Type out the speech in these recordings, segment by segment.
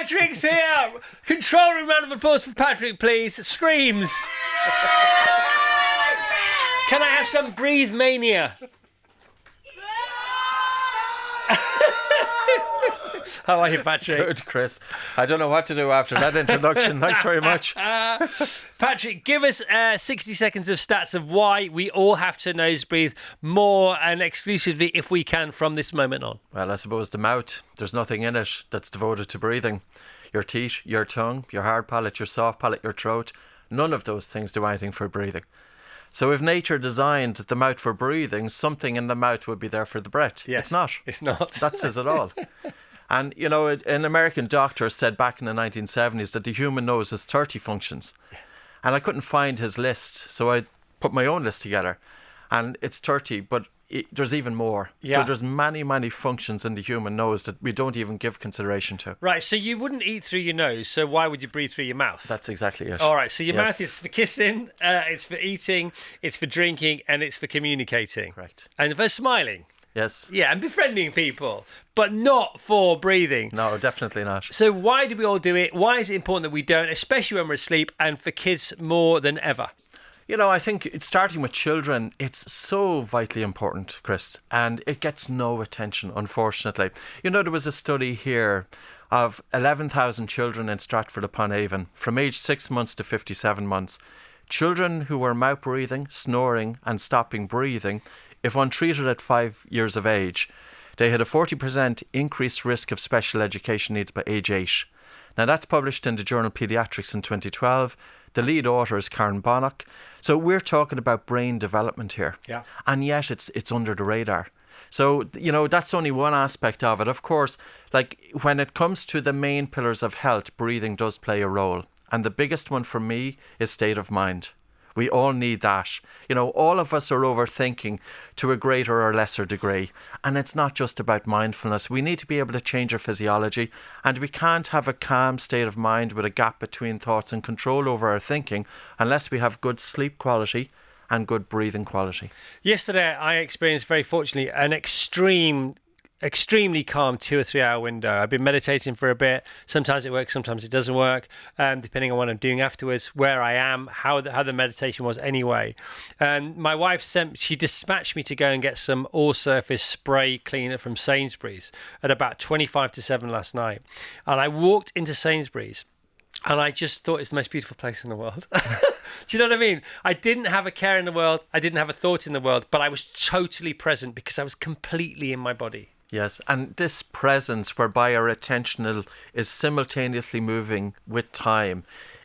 Patrick's here! Control room round of applause for Patrick, please. Screams. Can I have some breathe mania? How are you, Patrick? Good, Chris. I don't know what to do after that introduction. Thanks very much. Patrick, give us 60 seconds of stats of why we all have to nose breathe more and exclusively if we can from this moment on. Well, I suppose the mouth, there's nothing in it that's devoted to breathing. Your teeth, your tongue, your hard palate, your soft palate, your throat, none of those things do anything for breathing. So if nature designed the mouth for breathing, something in the mouth would be there for the breath. Yes, it's not. It's not. That says it all. And, you know, an American doctor said back in the 1970s that the human nose has 30 functions. And I couldn't find his list, so I put my own list together. And it's 30, but there's even more. Yeah. So there's many, many functions in the human nose that we don't even give consideration to. Right, so you wouldn't eat through your nose, so why would you breathe through your mouth? That's exactly it. All right, so your Yes. mouth is for kissing, it's for eating, it's for drinking, and it's for communicating. Correct. And for smiling. Yes. Yeah, and befriending people, but not for breathing. No, definitely not. So why do we all do it? Why is it important that we don't, especially when we're asleep, and for kids more than ever? You know, I think it's starting with children, it's so vitally important, Chris, and it gets no attention, unfortunately. You know, there was a study here of 11,000 children in Stratford-upon-Avon from age 6 months to 57 months. Children who were mouth breathing, snoring and stopping breathing, if untreated at 5 years of age, they had a 40% increased risk of special education needs by age 8. Now, that's published in the journal Pediatrics in 2012. The lead author is Karen Bonnock. So we're talking about brain development here. Yeah. And yet it's under the radar. So, you know, that's only one aspect of it. Of course, like when it comes to the main pillars of health, breathing does play a role. And the biggest one for me is state of mind. We all need that. You know, all of us are overthinking to a greater or lesser degree. And it's not just about mindfulness. We need to be able to change our physiology. And we can't have a calm state of mind with a gap between thoughts and control over our thinking unless we have good sleep quality and good breathing quality. Yesterday, I experienced, very fortunately, an extremely calm 2 or 3 hour window. I've been meditating for a bit. Sometimes it works, sometimes it doesn't work, depending on what I'm doing afterwards, where I am, how the meditation was anyway. And my wife she dispatched me to go and get some all-surface spray cleaner from Sainsbury's at about 25 to 7 last night. And I walked into Sainsbury's and I just thought it's the most beautiful place in the world. Do you know what I mean? I didn't have a care in the world. I didn't have a thought in the world, but I was totally present because I was completely in my body. Yes, and this presence whereby our attention is simultaneously moving with time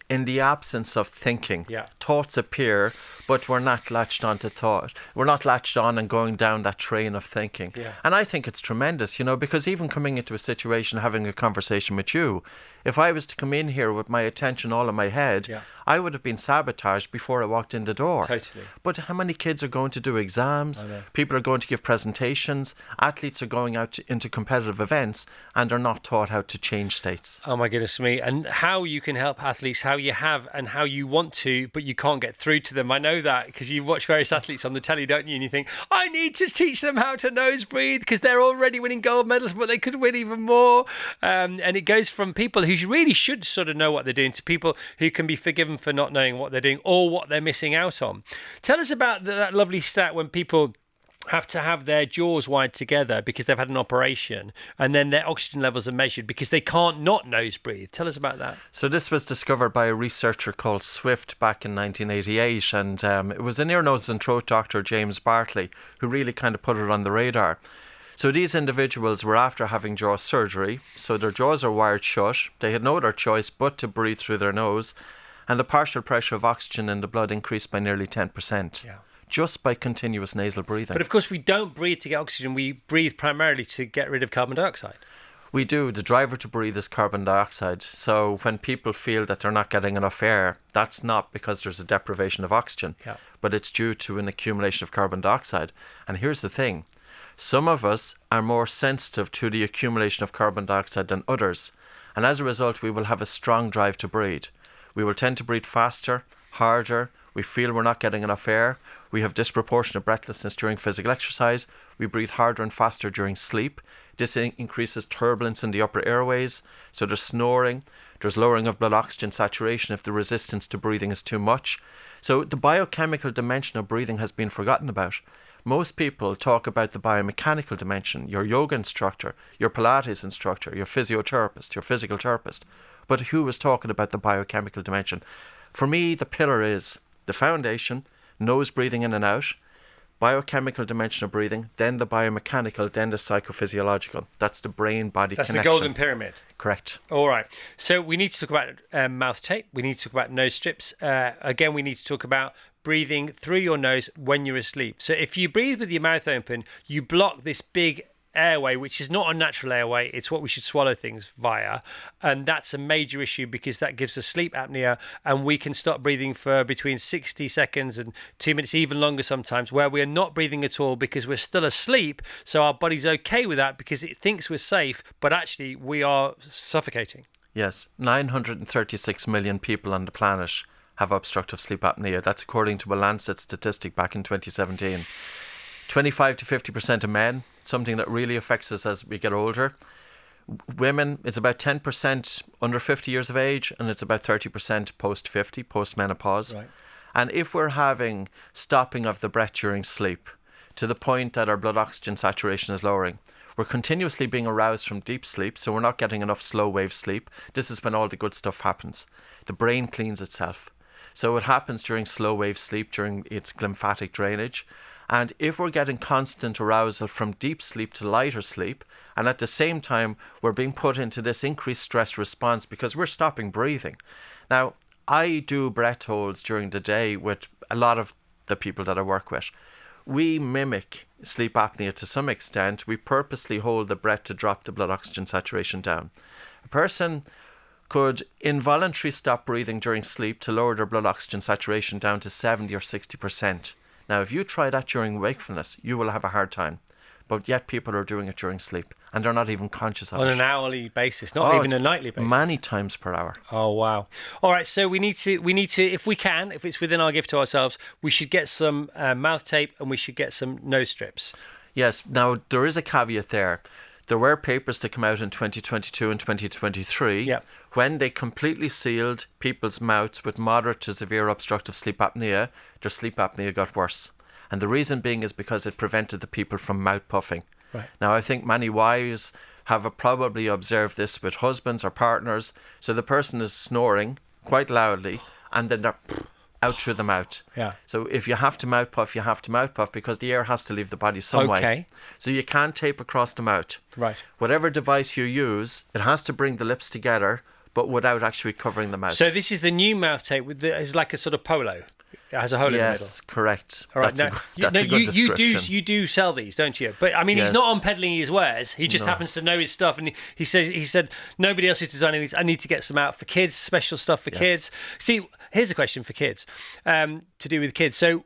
in the absence of thinking. Yeah. Thoughts appear, but we're not latched onto thought. We're not latched on and going down that train of thinking. Yeah. And I think it's tremendous, you know, because even coming into a situation, having a conversation with you, if I was to come in here with my attention all in my head, Yeah. I would have been sabotaged before I walked in the door. Totally. But how many kids are going to do exams? I know. People are going to give presentations. Athletes are going out into competitive events and are not taught how to change states. Oh my goodness me. And how you can help athletes, how you have and how you want to, but you can't get through to them. I know that because you watch various athletes on the telly, don't you? And you think, I need to teach them how to nose breathe because they're already winning gold medals, but they could win even more. And it goes from people who really should sort of know what they're doing to people who can be forgiven for not knowing what they're doing or what they're missing out on. Tell us about that lovely stat when people have to have their jaws wide together because they've had an operation and then their oxygen levels are measured because they can't not nose breathe. Tell us about that. So this was discovered by a researcher called Swift back in 1988, and it was an ear, nose and throat doctor, James Bartley, who really kind of put it on the radar. So these individuals were after having jaw surgery, so their jaws are wired shut. They had no other choice but to breathe through their nose, and the partial pressure of oxygen in the blood increased by nearly 10%. Yeah. Just by continuous nasal breathing. But of course, we don't breathe to get oxygen. We breathe primarily to get rid of carbon dioxide. We do. The driver to breathe is carbon dioxide. So when people feel that they're not getting enough air, that's not because there's a deprivation of oxygen, but it's due to an accumulation of carbon dioxide. And here's the thing. Some of us are more sensitive to the accumulation of carbon dioxide than others. And as a result, we will have a strong drive to breathe. We will tend to breathe faster, harder. We feel we're not getting enough air. We have disproportionate breathlessness during physical exercise. We breathe harder and faster during sleep. This increases turbulence in the upper airways, so there's snoring, there's lowering of blood oxygen saturation if the resistance to breathing is too much. So the biochemical dimension of breathing has been forgotten about. Most people talk about the biomechanical dimension, your yoga instructor, your Pilates instructor, your physiotherapist, your physical therapist. But who was talking about the biochemical dimension? For me, the pillar is the foundation, nose breathing in and out, biochemical dimension of breathing, then the biomechanical, then the psychophysiological. That's the brain-body connection. That's the golden pyramid. Correct. All right. So we need to talk about mouth tape. We need to talk about nose strips. Again, we need to talk about breathing through your nose when you're asleep. So if you breathe with your mouth open, you block this big airway, which is not a natural airway. It's what we should swallow things via. And that's a major issue because that gives us sleep apnea, and we can stop breathing for between 60 seconds and 2 minutes, even longer sometimes, where we're not breathing at all because we're still asleep. So our body's okay with that because it thinks we're safe, but actually we are suffocating. Yes, 936 million people on the planet have obstructive sleep apnea. That's according to a Lancet statistic back in 2017. 25 to 50% of men, something that really affects us as we get older. Women, it's about 10% under 50 years of age, and it's about 30% post 50, post menopause. Right. And if we're having stopping of the breath during sleep to the point that our blood oxygen saturation is lowering, we're continuously being aroused from deep sleep, so we're not getting enough slow wave sleep. This is when all the good stuff happens. The brain cleans itself. So it happens during slow wave sleep, during its lymphatic drainage. And if we're getting constant arousal from deep sleep to lighter sleep, and at the same time we're being put into this increased stress response because we're stopping breathing. Now, I do breath holds during the day with a lot of the people that I work with. We mimic sleep apnea to some extent. We purposely hold the breath to drop the blood oxygen saturation down. A person could involuntarily stop breathing during sleep to lower their blood oxygen saturation down to 70 or 60%. Now, if you try that during wakefulness, you will have a hard time. But yet people are doing it during sleep, and they're not even conscious of it. On an hourly basis, not even a nightly basis. Many times per hour. Oh, wow. All right, so we need to, if we can, if it's within our gift to ourselves, we should get some mouth tape and we should get some nose strips. Yes. Now, there is a caveat there. There were papers to come out in 2022 and 2023 when they completely sealed people's mouths with moderate to severe obstructive sleep apnea. Their sleep apnea got worse. And the reason being is because it prevented the people from mouth puffing. Right. Now, I think many wives have probably observed this with husbands or partners. So the person is snoring quite loudly and then they're out through the mouth. Yeah. So if you have to mouth puff, you have to mouth puff because the air has to leave the body some way. So you can't tape across the mouth. Right. Whatever device you use, it has to bring the lips together, but without actually covering the mouth. So this is the new mouth tape with it's like a sort of polo. It has a hole in the middle. Yes, correct. All right. That's a good description. You do sell these, don't you? But I mean, he's not on peddling his wares. He just happens to know his stuff, and he said nobody else is designing these. I need to get some out for kids, special stuff for kids. See, here's a question for kids, to do with kids. So,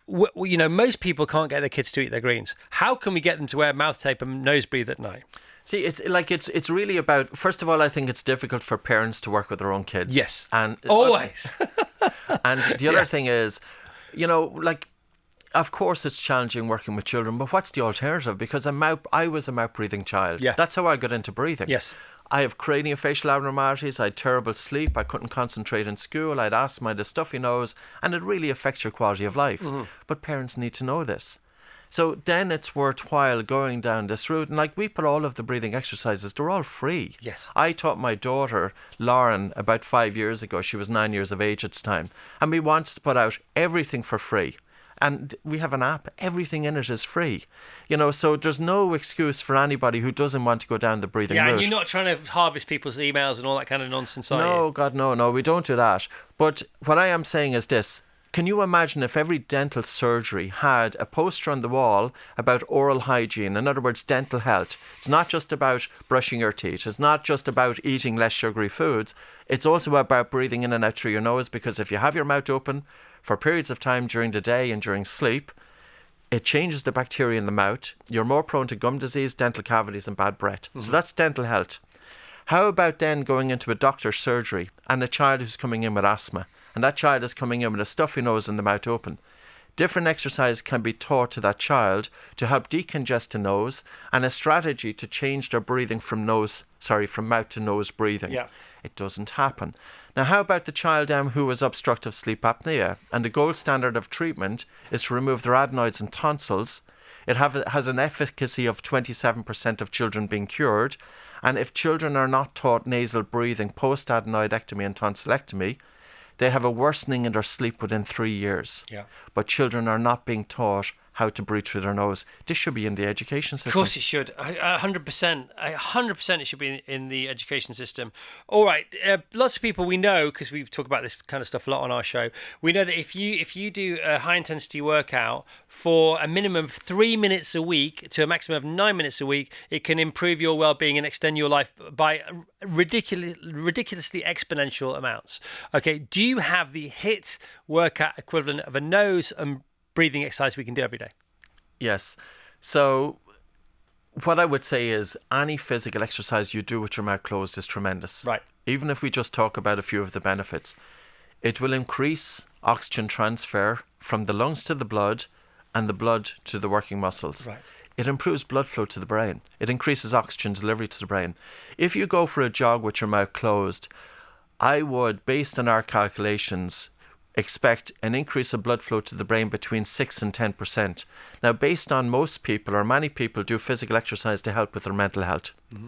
most people can't get their kids to eat their greens. How can we get them to wear mouth tape and nose breathe at night? See, it's really about, first of all, I think it's difficult for parents to work with their own kids. Yes. And always. And the other thing is, of course it's challenging working with children, but what's the alternative? Because I was a mouth breathing child. Yeah. That's how I got into breathing. Yes. I have craniofacial abnormalities. I had terrible sleep. I couldn't concentrate in school. I had asthma, I had a stuffy nose, and it really affects your quality of life. Mm-hmm. But parents need to know this. So then it's worthwhile going down this route. And we put all of the breathing exercises, they're all free. Yes. I taught my daughter, Lauren, about 5 years ago. She was 9 years of age at the time. And we wanted to put out everything for free. And we have an app. Everything in it is free. So there's no excuse for anybody who doesn't want to go down the breathing route. Yeah, and you're not trying to harvest people's emails and all that kind of nonsense, are you? No, God, no, we don't do that. But what I am saying is this. Can you imagine if every dental surgery had a poster on the wall about oral hygiene? In other words, dental health. It's not just about brushing your teeth. It's not just about eating less sugary foods. It's also about breathing in and out through your nose, because if you have your mouth open for periods of time during the day and during sleep, it changes the bacteria in the mouth. You're more prone to gum disease, dental cavities and bad breath. Mm-hmm. So that's dental health. How about then going into a doctor's surgery and a child who's coming in with asthma, and that child is coming in with a stuffy nose and the mouth open? Different exercise can be taught to that child to help decongest the nose, and a strategy to change their breathing from mouth to nose breathing. Yeah. It doesn't happen. Now, how about the child who has obstructive sleep apnea? And the gold standard of treatment is to remove their adenoids and tonsils. It has an efficacy of 27% of children being cured. And if children are not taught nasal breathing post-adenoidectomy and tonsillectomy, they have a worsening in their sleep within 3 years. Yeah. But children are not being taught how to breathe through their nose. This should be in the education system. Of course it should. 100%. 100% it should be in the education system. All right. Lots of people we know, because we talk about this kind of stuff a lot on our show, we know that if you do a high-intensity workout for a minimum of 3 minutes a week to a maximum of 9 minutes a week, it can improve your well-being and extend your life by ridiculously exponential amounts. Okay, do you have the HIIT workout equivalent of a nose and breathing exercise we can do every day? Yes. So what I would say is any physical exercise you do with your mouth closed is tremendous. Right. Even if we just talk about a few of the benefits, it will increase oxygen transfer from the lungs to the blood and the blood to the working muscles. Right. It improves blood flow to the brain. It increases oxygen delivery to the brain. If you go for a jog with your mouth closed, I would, based on our calculations, expect an increase of blood flow to the brain between 6 and 10%. Now, based on most people, or many people, do physical exercise to help with their mental health. Mm-hmm.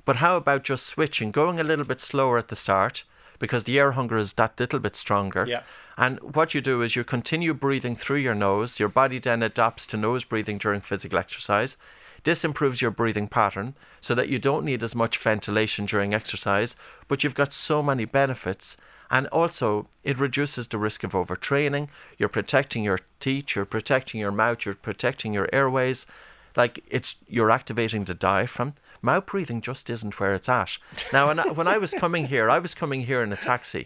But how about just switching, going a little bit slower at the start, because the air hunger is that little bit stronger. Yeah. And what you do is you continue breathing through your nose. Your body then adapts to nose breathing during physical exercise. This improves your breathing pattern so that you don't need as much ventilation during exercise, but you've got so many benefits. And also, it reduces the risk of overtraining. You're protecting your teeth, you're protecting your mouth, you're protecting your airways. You're activating the diaphragm. Mouth breathing just isn't where it's at. Now, when I was coming here in a taxi,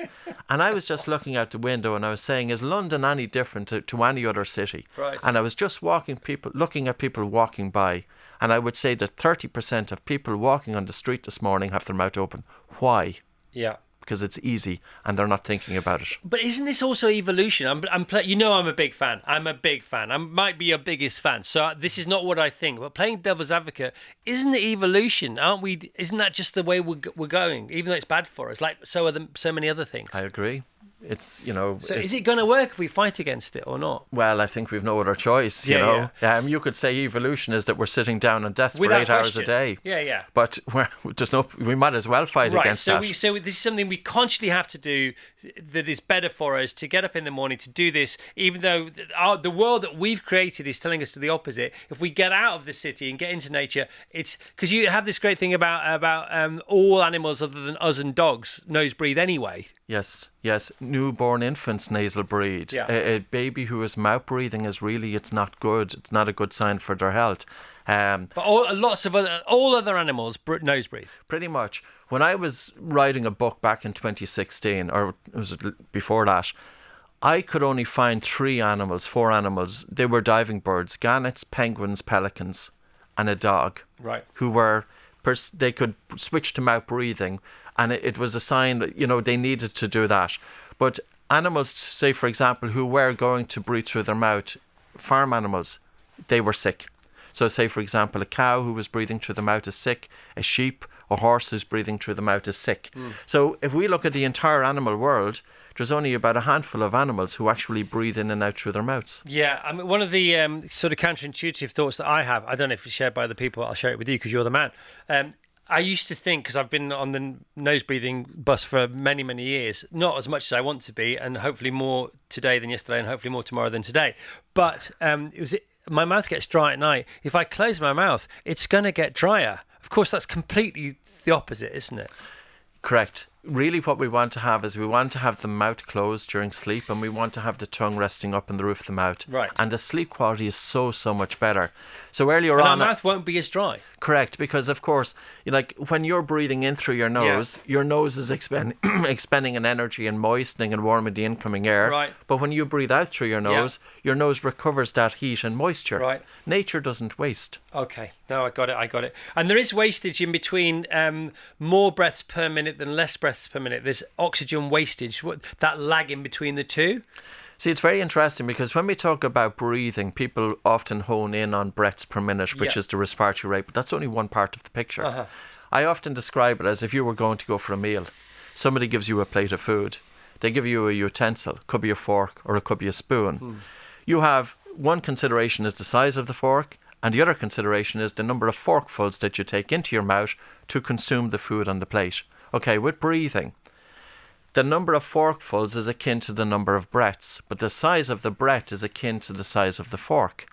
and I was just looking out the window and I was saying, is London any different to any other city? Right. And I was just looking at people walking by, and I would say that 30% of people walking on the street this morning have their mouth open. Why? Yeah. Because it's easy and they're not thinking about it. But isn't this also evolution? I'm a big fan. I might be your biggest fan. So this is not what I think. But playing devil's advocate, isn't it evolution? Aren't we? Isn't that just the way we're going? Even though it's bad for us, like so many other things. I agree. It's, So is it going to work if we fight against it or not? Well, I think we've no other choice, you know. Yeah. You could say evolution is that we're sitting down on desks for Without 8 hours question. a day. Yeah. But we might as well fight against that. So this is something we consciously have to do that is better for us, to get up in the morning to do this, even though the world that we've created is telling us to the opposite. If we get out of the city and get into nature, it's because you have this great thing about all animals other than us and dogs nose breathe anyway. Yes. Newborn infants nasal breathe. Yeah. A baby who is mouth breathing it's not good. It's not a good sign for their health. But all other animals nose breathe. Pretty much. When I was writing a book back in 2016, or it was before that, I could only find 4 animals. They were diving birds: gannets, penguins, pelicans, and a dog. Right. Who were they could switch to mouth breathing, and it was a sign that they needed to do that. But animals, say for example, who were going to breathe through their mouth, farm animals, they were sick. So say for example, a cow who was breathing through the mouth is sick, a sheep, a horse who's breathing through the mouth is sick. So if we look at the entire animal world, there's only about a handful of animals who actually breathe in and out through their mouths. Yeah, I mean, one of the sort of counterintuitive thoughts that I have, I don't know if it's shared by other people, I'll share it with you because you're the man. I used to think, because I've been on the nose breathing bus for many, many years, not as much as I want to be, and hopefully more today than yesterday, and hopefully more tomorrow than today. But my mouth gets dry at night. If I close my mouth, it's going to get drier. Of course, that's completely the opposite, isn't it? Correct. Really what we want to have is we want to have the mouth closed during sleep, and we want to have the tongue resting up in the roof of the mouth. Right. And the sleep quality is so much better. So earlier on... our mouth won't be as dry. Correct, because of course, when you're breathing in through your nose, your nose is expending an energy and moistening and warming the incoming air. Right. But when you breathe out through your nose recovers that heat and moisture. Right. Nature doesn't waste. Okay, no, I got it. And there is wastage in between more breaths per minute than less breaths per minute. There's oxygen wastage, that lag in between the two. See, it's very interesting because when we talk about breathing, people often hone in on breaths per minute, which is the respiratory rate, but that's only one part of the picture. I often describe it as if you were going to go for a meal. Somebody gives you a plate of food. They give you a utensil, could be a fork or it could be a spoon. You have one consideration is the size of the fork, and the other consideration is the number of forkfuls that you take into your mouth to consume the food on the plate. Okay, with breathing, the number of forkfuls is akin to the number of breaths, but the size of the breath is akin to the size of the fork.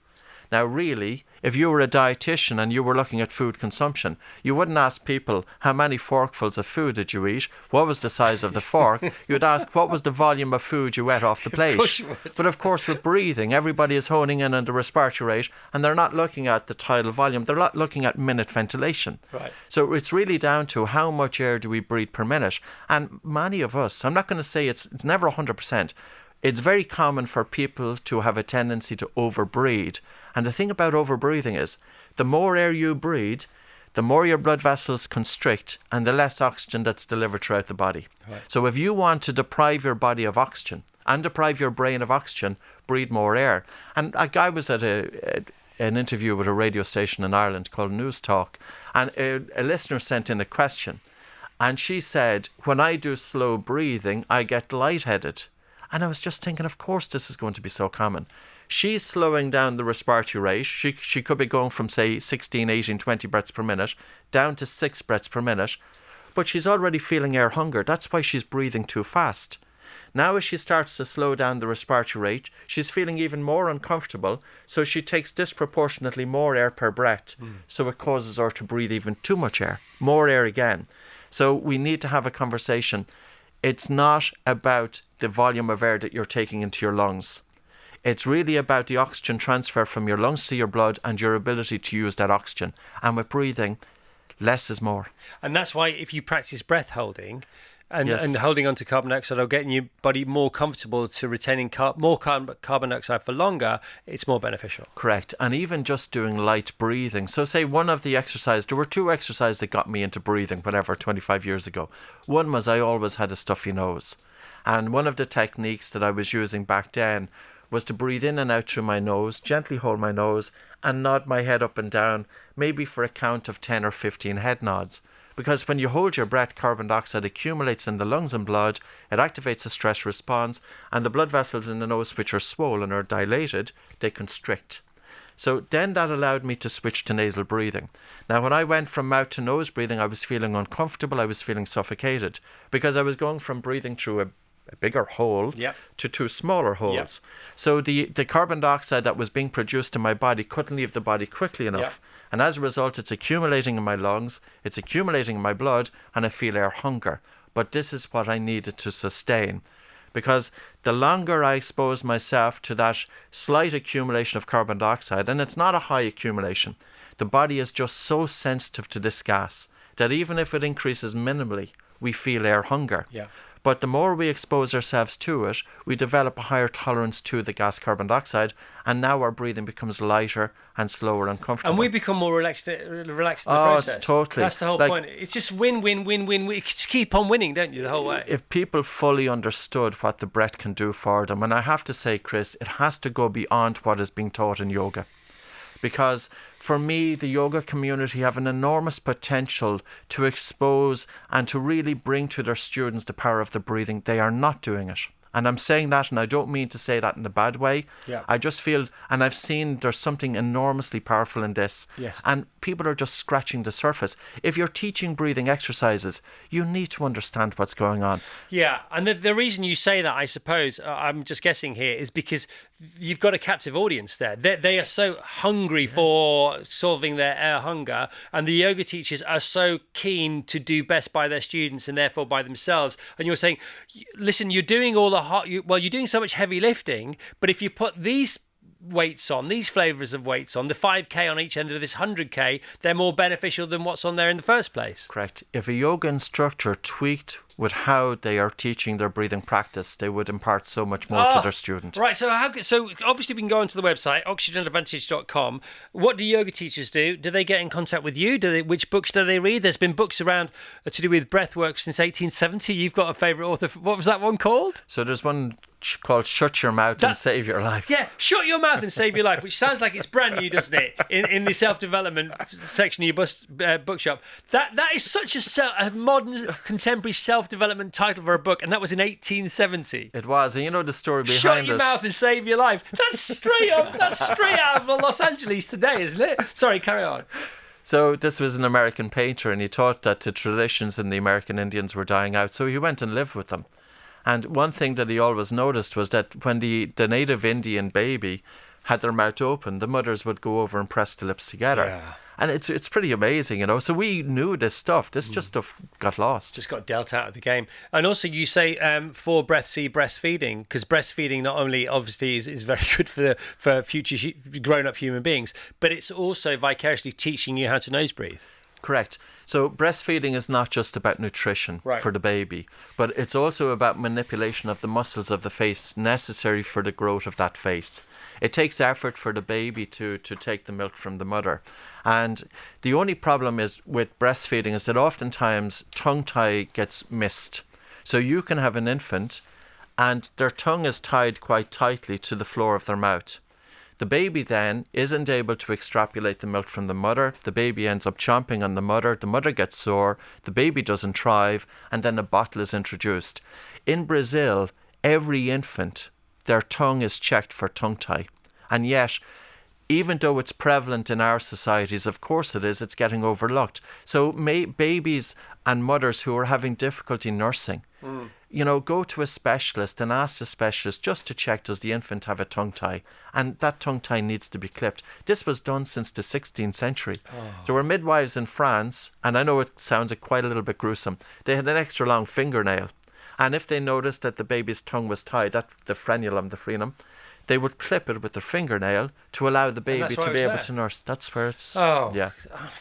Now, really, if you were a dietitian and you were looking at food consumption, you wouldn't ask people, how many forkfuls of food did you eat? What was the size of the fork? You'd ask, what was the volume of food you ate off the plate? Of course you would. But of course, with breathing, everybody is honing in on the respiratory rate, and they're not looking at the tidal volume. They're not looking at minute ventilation. Right. So it's really down to how much air do we breathe per minute. And many of us, I'm not going to say it's never 100%. It's very common for people to have a tendency to overbreathe. And the thing about overbreathing is, the more air you breathe, the more your blood vessels constrict and the less oxygen that's delivered throughout the body. Right. So if you want to deprive your body of oxygen and deprive your brain of oxygen, breathe more air. And a guy was at an interview with a radio station in Ireland called News Talk, and a listener sent in a question. And she said, when I do slow breathing, I get lightheaded. And I was just thinking, of course, this is going to be so common. She's slowing down the respiratory rate. She could be going from, say, 16, 18, 20 breaths per minute down to 6 breaths per minute. But she's already feeling air hunger. That's why she's breathing too fast. Now, as she starts to slow down the respiratory rate, she's feeling even more uncomfortable. So she takes disproportionately more air per breath. So it causes her to breathe even too much air. More air again. So we need to have a conversation. It's not about the volume of air that you're taking into your lungs. It's really about the oxygen transfer from your lungs to your blood and your ability to use that oxygen. And with breathing, less is more. And that's why if you practice breath holding and holding onto carbon dioxide or getting your body more comfortable to retaining more carbon dioxide for longer, it's more beneficial. Correct. And even just doing light breathing. So say one of the exercises, there were 2 exercises that got me into breathing, 25 years ago. One was I always had a stuffy nose. And one of the techniques that I was using back then was to breathe in and out through my nose, gently hold my nose and nod my head up and down, maybe for a count of 10 or 15 head nods. Because when you hold your breath, carbon dioxide accumulates in the lungs and blood, it activates a stress response, and the blood vessels in the nose, which are swollen or dilated, they constrict. So then that allowed me to switch to nasal breathing. Now, when I went from mouth to nose breathing, I was feeling uncomfortable, I was feeling suffocated, because I was going from breathing through a bigger hole to 2 smaller holes. So the carbon dioxide that was being produced in my body couldn't leave the body quickly enough. And as a result, it's accumulating in my lungs, it's accumulating in my blood, and I feel air hunger. But this is what I needed to sustain. Because the longer I expose myself to that slight accumulation of carbon dioxide, and it's not a high accumulation, the body is just so sensitive to this gas that even if it increases minimally, we feel air hunger. But the more we expose ourselves to it, we develop a higher tolerance to the gas carbon dioxide, and now our breathing becomes lighter and slower and comfortable. And we become more relaxed in the process. It's totally. That's the whole point. It's just win, win, win, win. You just keep on winning, don't you, the whole way? If people fully understood what the breath can do for them, and I have to say, Chris, it has to go beyond what is being taught in yoga. Because for me, the yoga community have an enormous potential to expose and to really bring to their students the power of the breathing. They are not doing it. And I'm saying that, and I don't mean to say that in a bad way. I just feel, and I've seen there's something enormously powerful in this. And people are just scratching the surface. If you're teaching breathing exercises, you need to understand what's going on. And the reason you say that, I suppose, I'm just guessing here, is because you've got a captive audience there. They are so hungry for solving their air hunger, and the yoga teachers are so keen to do best by their students and therefore by themselves. And you're saying, listen, you're doing all the you're doing so much heavy lifting, but if you put these weights on, these flavors of weights on, the 5K on each end of this 100K, they're more beneficial than what's on there in the first place. Correct. If a yoga instructor tweaked with how they are teaching their breathing practice, they would impart so much more to their student. Right. So obviously we can go onto the website, oxygenadvantage.com. What do yoga teachers do? Do they get in contact with you? Which books do they read? There's been books around to do with breathwork since 1870. You've got a favourite author. What was that one called? So there's one called Shut Your Mouth and Save Your Life. Yeah, shut your mouth and save your life, which sounds like it's brand new, doesn't it? In the self-development section of your bookshop. That is such a modern, contemporary self-development title for a book, and that was in 1870. It was, and you know the story behind it. Shut your mouth and save your life. That's straight up. That's straight out of Los Angeles today, isn't it? Sorry, carry on. So this was an American painter, and he thought that the traditions in the American Indians were dying out, so he went and lived with them. And one thing that he always noticed was that when the native Indian baby had their mouth open, the mothers would go over and press the lips together. Yeah. And it's pretty amazing, you know. So we knew this stuff. This just stuff got lost. Just got dealt out of the game. And also you say for breastfeeding, because breastfeeding not only obviously is very good for future grown-up human beings, but it's also vicariously teaching you how to nose breathe. Correct. So breastfeeding is not just about nutrition for the baby, but it's also about manipulation of the muscles of the face necessary for the growth of that face. It takes effort for the baby to take the milk from the mother. And the only problem is with breastfeeding is that oftentimes tongue tie gets missed. So you can have an infant and their tongue is tied quite tightly to the floor of their mouth. The baby then isn't able to extrapolate the milk from the mother. The baby ends up chomping on the mother gets sore, the baby doesn't thrive, and then a bottle is introduced. In Brazil, every infant, their tongue is checked for tongue tie. And yet, even though it's prevalent in our societies, of course it is, it's getting overlooked. So babies and mothers who are having difficulty nursing, you know, go to a specialist and ask the specialist just to check, does the infant have a tongue tie? And that tongue tie needs to be clipped. This was done since the 16th century. There were midwives in France, and I know it sounds quite a little bit gruesome, they had an extra long fingernail. And if they noticed that the baby's tongue was tied, the frenulum, they would clip it with their fingernail to allow the baby to be able to nurse. That's where it's...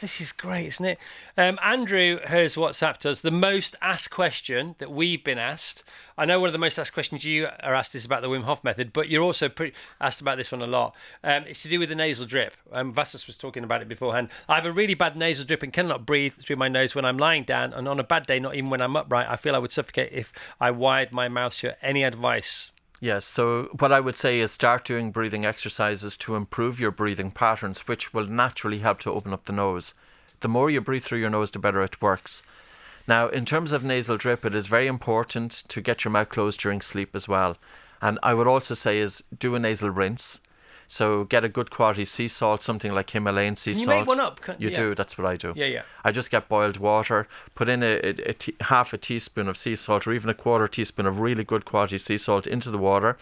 This is great, isn't it? Andrew has WhatsApped us the most asked question that we've been asked. I know one of the most asked questions you are asked is about the Wim Hof method, but you're also asked about this one a lot. It's to do with the nasal drip. Vassos was talking about it beforehand. I have a really bad nasal drip and cannot breathe through my nose when I'm lying down, and on a bad day, not even when I'm upright, I feel I would suffocate if I wired my mouth shut. Any advice? Yes, so what I would say is start doing breathing exercises to improve your breathing patterns, which will naturally help to open up the nose. The more you breathe through your nose, the better it works. Now, in terms of nasal drip, it is very important to get your mouth closed during sleep as well. And I would also say is do a nasal rinse. So get a good quality sea salt, something like Himalayan sea salt. You make one up? You do, that's what I do. Yeah. I just get boiled water, put in half a teaspoon of sea salt or even a quarter teaspoon of really good quality sea salt into the water.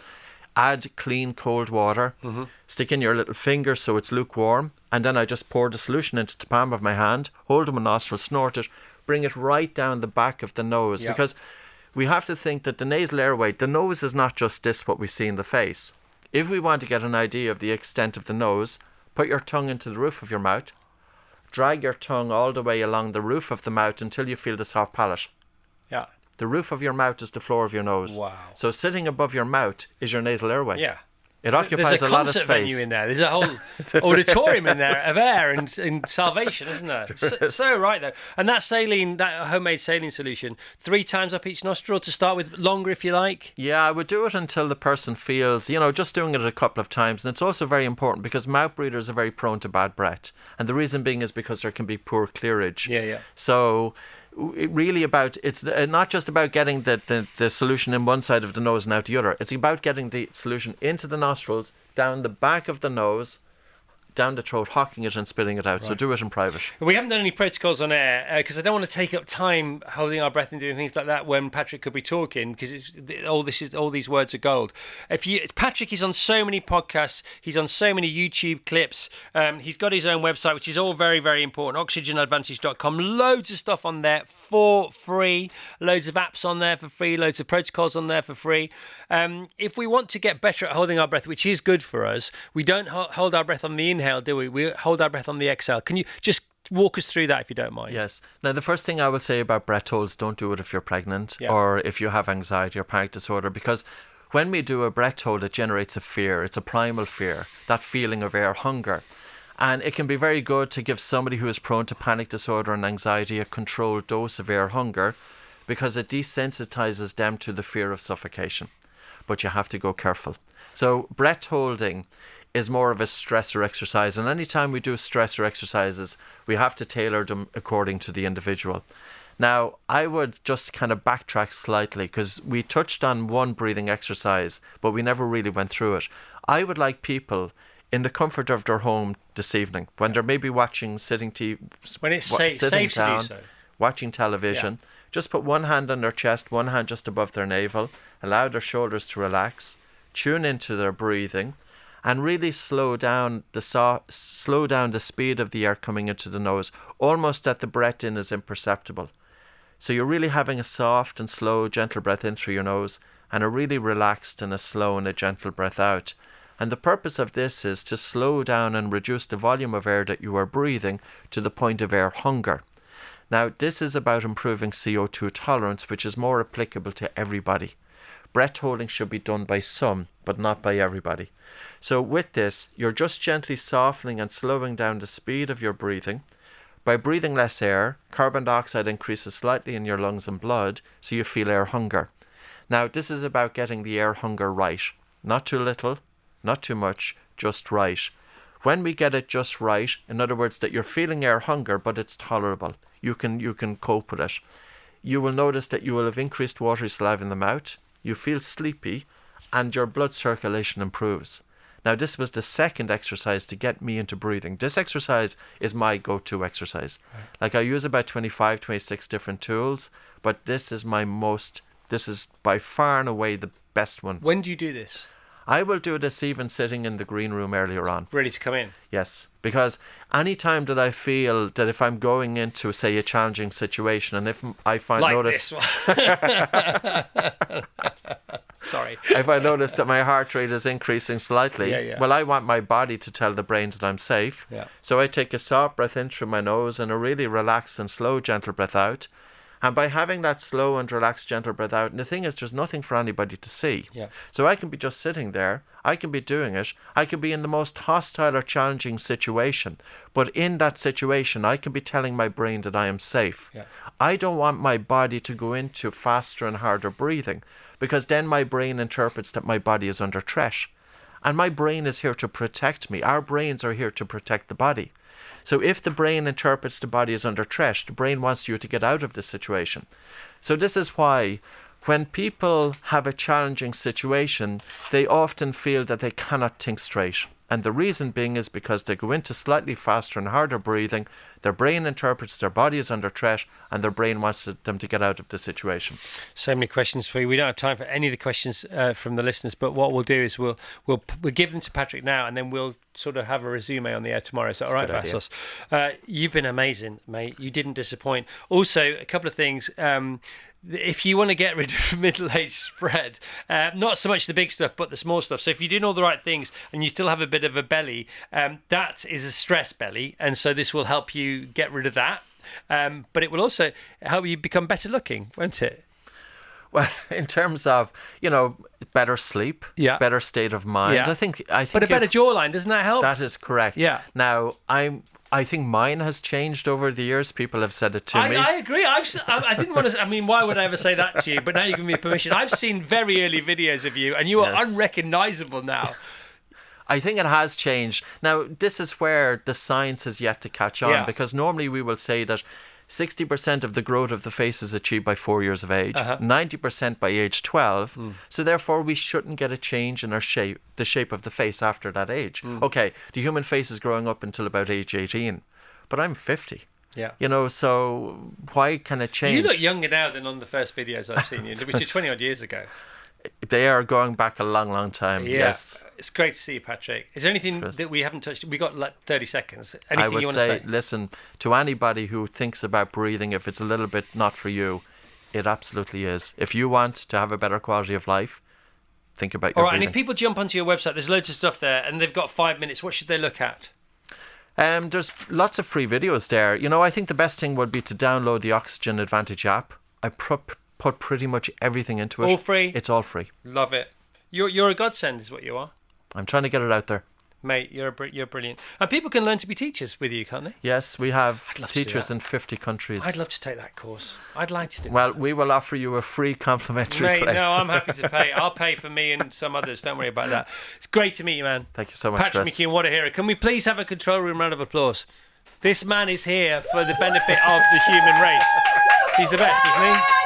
Add clean cold water, stick in your little finger so it's lukewarm, and then I just pour the solution into the palm of my hand, hold it in my nostril, snort it, bring it right down the back of the nose, because we have to think that the nasal airway, the nose is not just this, what we see in the face. If we want to get an idea of the extent of the nose, put your tongue into the roof of your mouth, drag your tongue all the way along the roof of the mouth until you feel the soft palate. Yeah. The roof of your mouth is the floor of your nose. Wow. So sitting above your mouth is your nasal airway. Yeah. It occupies a lot of space. There's a concert venue in there. There's a whole auditorium in there of air and salvation, isn't there? So right, though. And that homemade saline solution, 3 times up each nostril to start with, longer if you like? Yeah, I would do it until the person feels, just doing it a couple of times. And it's also very important because mouth breathers are very prone to bad breath. And the reason being is because there can be poor clearage. Yeah. So... it's not just about getting the solution in one side of the nose and out the other. It's about getting the solution into the nostrils, down the back of the nose, down the throat, hawking it and spitting it out. Right. So do it in private. We haven't done any protocols on air because I don't want to take up time holding our breath and doing things like that when Patrick could be talking, because all these words are gold. Patrick is on so many podcasts, he's on so many YouTube clips, he's got his own website, which is all very, very important, oxygenadvantage.com. Loads of stuff on there for free, loads of apps on there for free, loads of protocols on there for free. If we want to get better at holding our breath, which is good for us, we don't hold our breath on the inhale, do we? We hold our breath on the exhale. Can you just walk us through that if you don't mind? Yes. Now, the first thing I would say about breath holds, don't do it if you're pregnant or if you have anxiety or panic disorder, because when we do a breath hold, it generates a fear. It's a primal fear, that feeling of air hunger. And it can be very good to give somebody who is prone to panic disorder and anxiety a controlled dose of air hunger, because it desensitizes them to the fear of suffocation. but you have to go careful. So breath holding is more of a stressor exercise, and anytime we do stressor exercises, we have to tailor them according to the individual. Now, I would just kind of backtrack slightly because we touched on one breathing exercise, but we never really went through it. I would like people in the comfort of their home this evening, when they're maybe watching, when it's safe to do so, watching television, just put one hand on their chest, one hand just above their navel, allow their shoulders to relax, tune into their breathing, and really slow down the speed of the air coming into the nose, almost that the breath in is imperceptible. So you're really having a soft and slow, gentle breath in through your nose, and a really relaxed and a slow and a gentle breath out. And the purpose of this is to slow down and reduce the volume of air that you are breathing to the point of air hunger. Now, this is about improving CO2 tolerance, which is more applicable to everybody. Breath holding should be done by some, but not by everybody. So with this, you're just gently softening and slowing down the speed of your breathing. By breathing less air, carbon dioxide increases slightly in your lungs and blood, so you feel air hunger. Now, this is about getting the air hunger right. Not too little, not too much, just right. When we get it just right, in other words, that you're feeling air hunger, but it's tolerable, you can cope with it. You will notice that you will have increased watery saliva in the mouth, you feel sleepy, and your blood circulation improves. Now, this was the second exercise to get me into breathing. This exercise is my go-to exercise. Right. Like, I use about 25, 26 different tools, but this is by far and away the best one. When do you do this? I will do this even sitting in the green room earlier on. Ready to come in? Yes, because any time that I feel that if I'm going into, say, a challenging situation, and if I find this one. Sorry. If I notice that my heart rate is increasing slightly, well, I want my body to tell the brain that I'm safe. Yeah. So I take a soft breath in through my nose and a really relaxed and slow, gentle breath out. And by having that slow and relaxed, gentle breath out, and the thing is, there's nothing for anybody to see. Yeah. So I can be just sitting there. I can be doing it. I can be in the most hostile or challenging situation. But in that situation, I can be telling my brain that I am safe. Yeah. I don't want my body to go into faster and harder breathing, because then my brain interprets that my body is under threat. And my brain is here to protect me. Our brains are here to protect the body. So if the brain interprets the body as under threat, the brain wants you to get out of this situation. So this is why when people have a challenging situation, they often feel that they cannot think straight. And the reason being is because they go into slightly faster and harder breathing, their brain interprets their body as under threat, and their brain wants them to get out of the situation. So many questions for you. We don't have time for any of the questions from the listeners, but what we'll do is we'll give them to Patrick now, and then we'll sort of have a resume on the air tomorrow. Is that all right, Vassos? You've been amazing, mate. You didn't disappoint. Also, a couple of things. If you want to get rid of middle-aged spread, not so much the big stuff, but the small stuff. So if you're doing all the right things and you still have a bit of a belly, that is a stress belly. And so this will help you get rid of that. But it will also help you become better looking, won't it? Well, in terms of, better sleep, better state of mind, I think. But a better jawline, doesn't that help? That is correct. Yeah. Now, I think mine has changed over the years. People have said it to me. I agree. I didn't want to. I mean, why would I ever say that to you? But now you've given me permission. I've seen very early videos of you, and you are unrecognisable now. I think it has changed. Now, this is where the science has yet to catch on, because normally we will say that 60% of the growth of the face is achieved by 4 years of age, 90% by age 12. So therefore, we shouldn't get a change in our shape, the shape of the face after that age. Okay, the human face is growing up until about age 18, but I'm 50. Yeah. So why can it change? You look younger now than on the first videos I've seen you, which is 20 odd years ago. They are going back a long, long time. Yeah. Yes. It's great to see you, Patrick. Is there anything that we haven't touched? We got like 30 seconds. Anything you want to say? Listen, to anybody who thinks about breathing, if it's a little bit not for you, it absolutely is. If you want to have a better quality of life, think about your breathing. All right, and if people jump onto your website, there's loads of stuff there, and they've got 5 minutes. What should they look at? There's lots of free videos there. I think the best thing would be to download the Oxygen Advantage app. I put pretty much everything into it. All free? It's all free. Love it. You're a godsend is what you are. I'm trying to get it out there. Mate, you're brilliant. And people can learn to be teachers with you, can't they? Yes, we have love to do teachers that. in 50 countries. I'd love to take that course. I'd like to do Well, that. we will offer you a free complimentary Mate, place. no, I'm happy to pay. I'll pay for me and some others. Don't worry about that. It's great to meet you, man. Thank you so much, Patrick Chris. McKeown, what a hero. Can we please have a control room round of applause? This man is here for the benefit of the human race. He's the best, isn't he?